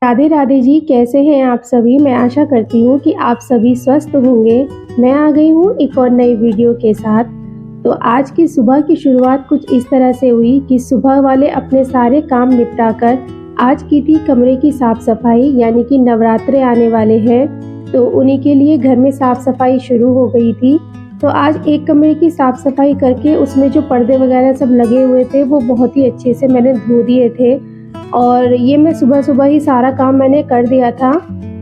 राधे राधे जी, कैसे हैं आप सभी। मैं आशा करती हूँ कि आप सभी स्वस्थ होंगे। मैं आ गई हूँ एक और नई वीडियो के साथ। तो आज की सुबह की शुरुआत कुछ इस तरह से हुई कि सुबह वाले अपने सारे काम निपटाकर आज की थी कमरे की साफ सफाई, यानी कि नवरात्रे आने वाले हैं तो उन्हीं के लिए घर में साफ सफाई शुरू हो गई थी। तो आज एक कमरे की साफ सफाई करके उसमें जो पर्दे वगैरह सब लगे हुए थे वो बहुत ही अच्छे से मैंने धो दिए थे। और ये मैं सुबह-सुबह ही सारा काम मैंने कर दिया था।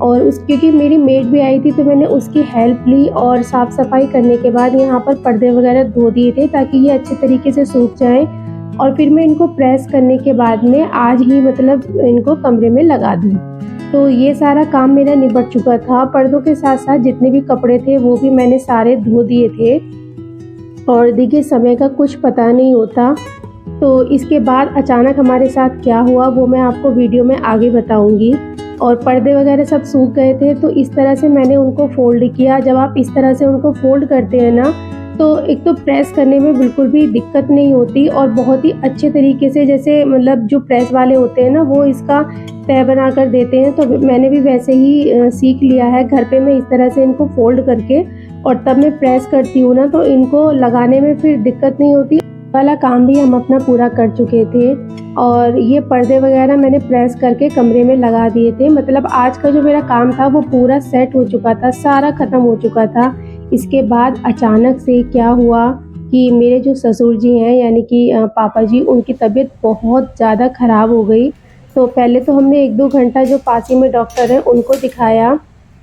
और उस क्योंकि मेरी मेड भी आई थी तो मैंने उसकी हेल्प ली और साफ़-सफ़ाई करने के बाद यहाँ पर पर्दे वगैरह धो दिए थे ताकि ये अच्छे तरीके से सूख जाएँ। और फिर मैं इनको प्रेस करने के बाद में आज ही मतलब इनको कमरे में लगा दूँ। तो ये सारा काम मेरा निपट चुका था। पर्दों के साथ-साथ जितने भी कपड़े थे वो भी मैंने सारे धो दिए थे। और देखिए समय का कुछ पता नहीं होता। तो इसके बाद अचानक हमारे साथ क्या हुआ वो मैं आपको वीडियो में आगे बताऊंगी। और पर्दे वगैरह सब सूख गए थे तो इस तरह से मैंने उनको फ़ोल्ड किया। जब आप इस तरह से उनको फ़ोल्ड करते हैं ना तो एक तो प्रेस करने में बिल्कुल भी दिक्कत नहीं होती और बहुत ही अच्छे तरीके से, जैसे मतलब जो प्रेस वाले होते हैं ना वो इसका तह बना कर देते हैं। तो मैंने भी वैसे ही सीख लिया है घर पे। मैं इस तरह से इनको फ़ोल्ड करके और तब मैं प्रेस करती हूँ ना तो इनको लगाने में फिर दिक्कत नहीं होती। वाला काम भी हम अपना पूरा कर चुके थे और ये पर्दे वगैरह मैंने प्रेस करके कमरे में लगा दिए थे। मतलब आज का जो मेरा काम था वो पूरा सेट हो चुका था, सारा ख़त्म हो चुका था। इसके बाद अचानक से क्या हुआ कि मेरे जो ससुर जी हैं यानी कि पापा जी, उनकी तबीयत बहुत ज़्यादा ख़राब हो गई। तो पहले तो हमने 1-2 घंटा जो पास ही में डॉक्टर हैं उनको दिखाया,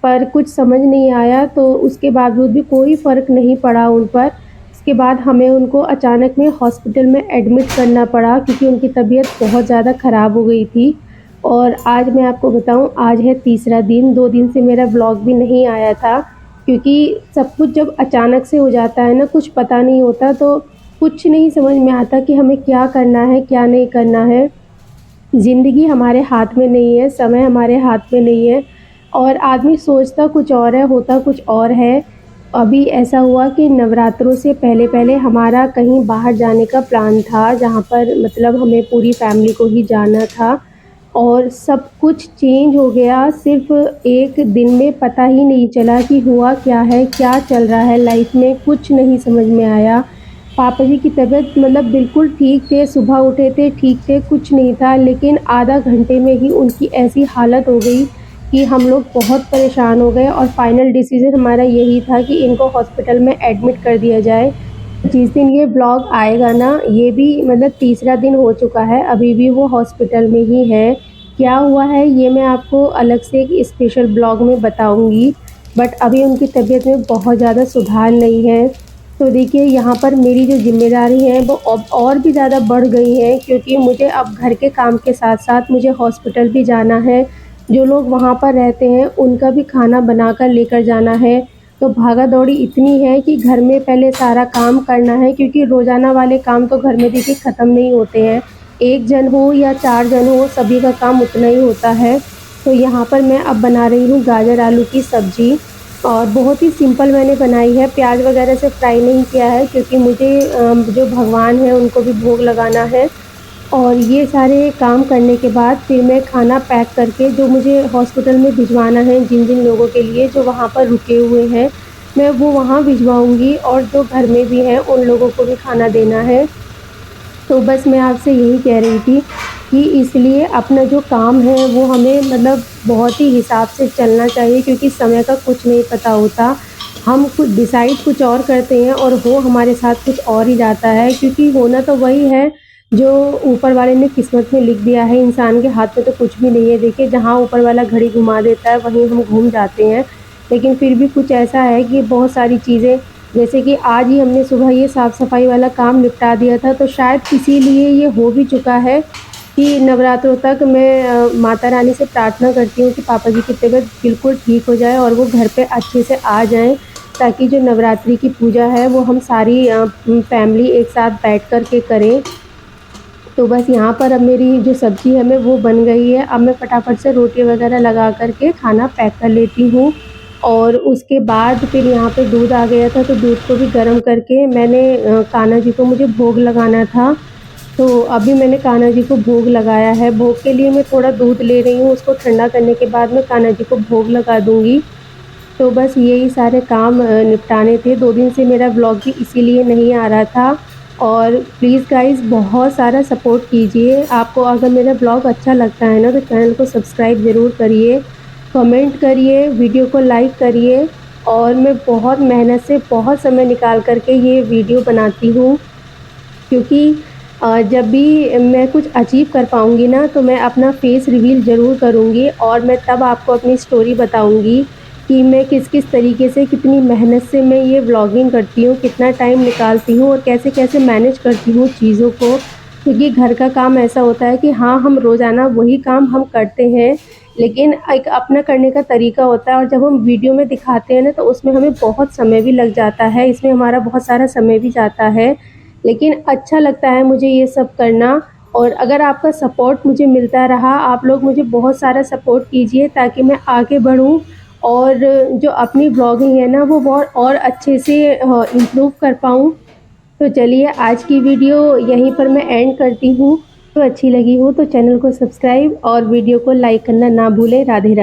पर कुछ समझ नहीं आया। तो उसके बावजूद भी कोई फ़र्क नहीं पड़ा उन पर। उसके बाद हमें उनको अचानक में हॉस्पिटल में एडमिट करना पड़ा क्योंकि उनकी तबीयत बहुत ज़्यादा ख़राब हो गई थी। और आज मैं आपको बताऊं, आज है तीसरा दिन। 2 दिन से मेरा व्लॉग भी नहीं आया था क्योंकि सब कुछ जब अचानक से हो जाता है ना, कुछ पता नहीं होता तो कुछ नहीं समझ में आता कि हमें क्या करना है क्या नहीं करना है। ज़िंदगी हमारे हाथ में नहीं है, समय हमारे हाथ में नहीं है और आदमी सोचता कुछ और है, होता कुछ और है। अभी ऐसा हुआ कि नवरात्रों से पहले-पहले हमारा कहीं बाहर जाने का प्लान था, जहाँ पर मतलब हमें पूरी फैमिली को ही जाना था और सब कुछ चेंज हो गया सिर्फ़ 1 दिन में। पता ही नहीं चला कि हुआ क्या है, क्या चल रहा है लाइफ़ में, कुछ नहीं समझ में आया। पापा जी की तबीयत मतलब बिल्कुल ठीक थे, सुबह उठे थे, ठीक थे, कुछ नहीं था, लेकिन आधा घंटे में ही उनकी ऐसी हालत हो गई कि हम लोग बहुत परेशान हो गए और फाइनल डिसीज़न हमारा यही था कि इनको हॉस्पिटल में एडमिट कर दिया जाए। जिस दिन ये व्लॉग आएगा ना, ये भी मतलब तीसरा दिन हो चुका है, अभी भी वो हॉस्पिटल में ही है। क्या हुआ है ये मैं आपको अलग से एक स्पेशल ब्लॉग में बताऊँगी, बट अभी उनकी तबीयत में बहुत ज़्यादा सुधार नहीं है। तो देखिए यहाँ पर मेरी जो ज़िम्मेदारी है वो अब और भी ज़्यादा बढ़ गई है क्योंकि मुझे अब घर के काम के साथ-साथ मुझे हॉस्पिटल भी जाना है। जो लोग वहाँ पर रहते हैं उनका भी खाना बनाकर लेकर जाना है। तो भागा-दौड़ी इतनी है कि घर में पहले सारा काम करना है क्योंकि रोज़ाना वाले काम तो घर में देखिए ख़त्म नहीं होते हैं। 1 जन हो या 4 जन हो, सभी का काम उतना ही होता है। तो यहाँ पर मैं अब बना रही हूँ गाजर आलू की सब्ज़ी और बहुत ही सिंपल मैंने बनाई है। प्याज वगैरह से फ्राई नहीं किया है क्योंकि मुझे जो भगवान हैं उनको भी भोग लगाना है। और ये सारे काम करने के बाद फिर मैं खाना पैक करके जो मुझे हॉस्पिटल में भिजवाना है, जिन-जिन लोगों के लिए जो वहाँ पर रुके हुए हैं, मैं वो वहाँ भिजवाऊँगी और जो घर में भी हैं उन लोगों को भी खाना देना है। तो बस मैं आपसे यही कह रही थी कि इसलिए अपना जो काम है वो हमें मतलब बहुत ही हिसाब से चलना चाहिए क्योंकि समय का कुछ नहीं पता होता। हम कुछ डिसाइड कुछ और करते हैं और हो हमारे साथ कुछ और ही जाता है क्योंकि होना तो वही है जो ऊपर वाले ने किस्मत में लिख दिया है। इंसान के हाथ में तो कुछ भी नहीं है। देखिए जहाँ ऊपर वाला घड़ी घुमा देता है वहीं हम घूम जाते हैं। लेकिन फिर भी कुछ ऐसा है कि बहुत सारी चीज़ें, जैसे कि आज ही हमने सुबह ये साफ़-सफ़ाई वाला काम निपटा दिया था तो शायद इसीलिए ये हो भी चुका है कि नवरात्रों तक मैं माता रानी से प्रार्थना करती हूँ कि पापा जी की तबीयत बिल्कुल ठीक हो जाए और वो घर पे अच्छे से आ जाएँ, ताकि जो नवरात्रि की पूजा है वो हम सारी फैमिली एक साथ बैठ कर के करें। तो बस यहाँ पर अब मेरी जो सब्ज़ी है मैं वो बन गई है। अब मैं फटाफट से रोटी वग़ैरह लगा कर के खाना पैक कर लेती हूँ। और उसके बाद फिर यहाँ पे दूध आ गया था तो दूध को भी गर्म करके मैंने कान्हा जी को मुझे भोग लगाना था। तो अभी मैंने कान्हा जी को भोग लगाया है। भोग के लिए मैं थोड़ा दूध ले रही हूँ, उसको ठंडा करने के बाद मैं कान्हा जी को भोग लगा दूँगी। तो बस यही सारे काम निपटाने थे। 2 दिन से मेरा व्लॉग भी इसीलिए नहीं आ रहा था। और प्लीज़ गाइज़ बहुत सारा सपोर्ट कीजिए। आपको अगर मेरा व्लॉग अच्छा लगता है ना तो चैनल को सब्सक्राइब ज़रूर करिए, कमेंट करिए, वीडियो को लाइक करिए। और मैं बहुत मेहनत से बहुत समय निकाल कर के ये वीडियो बनाती हूँ, क्योंकि जब भी मैं कुछ अचीव कर पाऊँगी ना तो मैं अपना फेस रिवील ज़रूर करूँगी और मैं तब आपको अपनी स्टोरी बताऊँगी कि मैं किस-किस तरीके से, कितनी मेहनत से मैं ये व्लॉगिंग करती हूँ, कितना टाइम निकालती हूँ और कैसे-कैसे मैनेज करती हूँ चीज़ों को। क्योंकि घर का काम ऐसा होता है कि हाँ, हम रोज़ाना वही काम हम करते हैं, लेकिन एक अपना करने का तरीका होता है और जब हम वीडियो में दिखाते हैं ना तो उसमें हमें बहुत समय भी लग जाता है, इसमें हमारा बहुत सारा समय भी जाता है। लेकिन अच्छा लगता है मुझे ये सब करना। और अगर आपका सपोर्ट मुझे मिलता रहा, आप लोग मुझे बहुत सारा सपोर्ट कीजिए ताकि मैं आगे बढ़ूँ और जो अपनी ब्लॉगिंग है ना वो बहुत और अच्छे से इम्प्रूव कर पाऊँ। तो चलिए आज की वीडियो यहीं पर मैं एंड करती हूँ। तो अच्छी लगी हो तो चैनल को सब्सक्राइब और वीडियो को लाइक करना ना भूलें। राधे राधे।